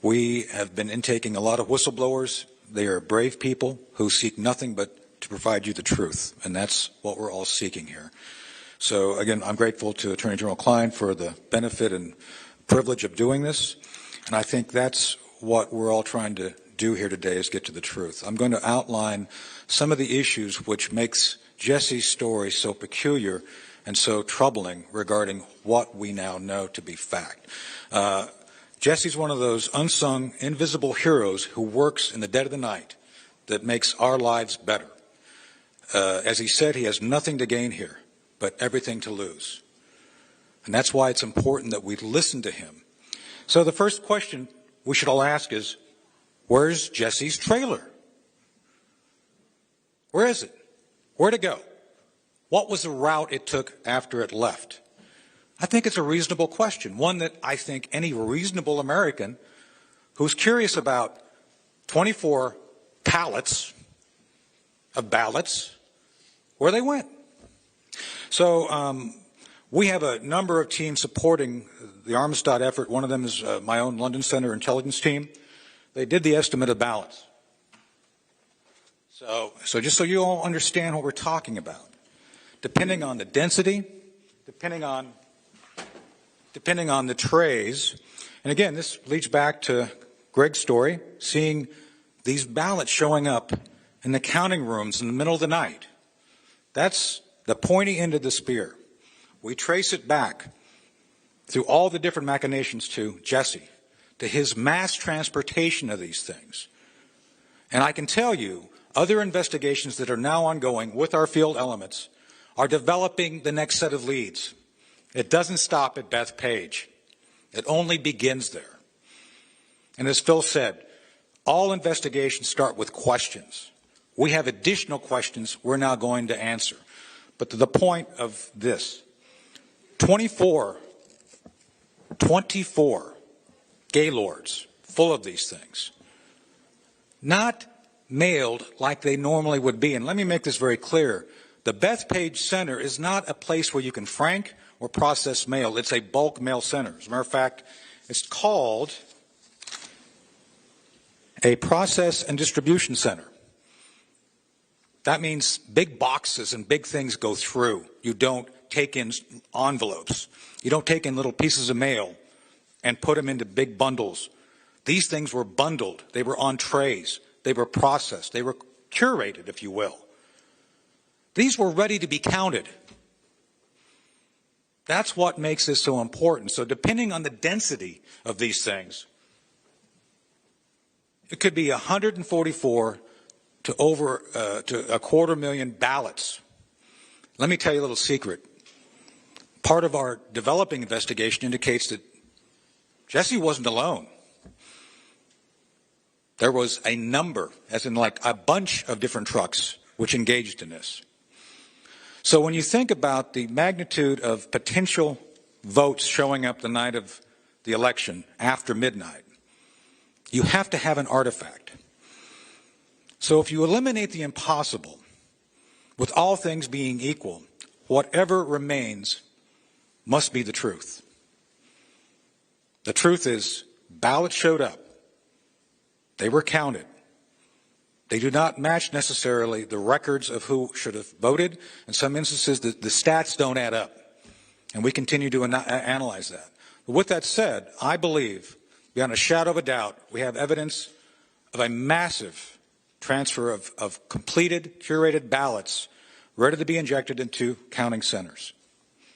We have been intaking a lot of whistleblowers. They are brave people who seek nothing but to provide you the truth, and that's what we're all seeking here. So again, I'm grateful to Attorney General Klein for the benefit and privilege of doing this, and I think that's what we're all trying to do here today, is get to the truth. I'm going to outline some of the issues which makes Jesse's story so peculiar and so troubling regarding what we now know to be fact. Jesse's one of those unsung, invisible heroes who works in the dead of the night that makes our lives better. As he said, he has nothing to gain here, but everything to lose. And that's why it's important that we listen to him. So the first question we should all ask is, where's Jesse's trailer? Where is it? Where'd it go? What was the route it took after it left? I think it's a reasonable question, one that I think any reasonable American who's curious about 24 pallets of ballots, where they went. So we have a number of teams supporting the Armistead effort. One of them is my own London Center intelligence team. They did the estimate of ballots. So just so you all understand what we're talking about, depending on the density, depending on the trays, and again, this leads back to Greg's story, seeing these ballots showing up in the counting rooms in the middle of the night. That's the pointy end of the spear. We trace it back through all the different machinations to Jesse, to his mass transportation of these things. And I can tell you, other investigations that are now ongoing with our field elements are developing the next set of leads. It doesn't stop at Bethpage. It only begins there. And as Phil said, all investigations start with questions. We have additional questions we're now going to answer. But to the point of this, 24 Gaylords full of these things, not mailed like they normally would be. And let me make this very clear. The Bethpage Center is not a place where you can frank or process mail. It's a bulk mail center. As a matter of fact, it's called a process and distribution center. That means big boxes and big things go through. You don't take in envelopes. You don't take in little pieces of mail and put them into big bundles. These things were bundled. They were on trays. They were processed. They were curated, if you will. These were ready to be counted. That's what makes this so important. So depending on the density of these things, it could be 144 to over to 250,000 ballots. Let me tell you a little secret. Part of our developing investigation indicates that Jesse wasn't alone. There was a number, as in like a bunch of different trucks, which engaged in this. So when you think about the magnitude of potential votes showing up the night of the election after midnight, you have to have an artifact. So if you eliminate the impossible, with all things being equal, whatever remains must be the truth. The truth is, ballots showed up. They were counted. They do not match necessarily the records of who should have voted. In some instances, the stats don't add up. And we continue to analyze that. But with that said, I believe, beyond a shadow of a doubt, we have evidence of a massive transfer of completed, curated ballots ready to be injected into counting centers.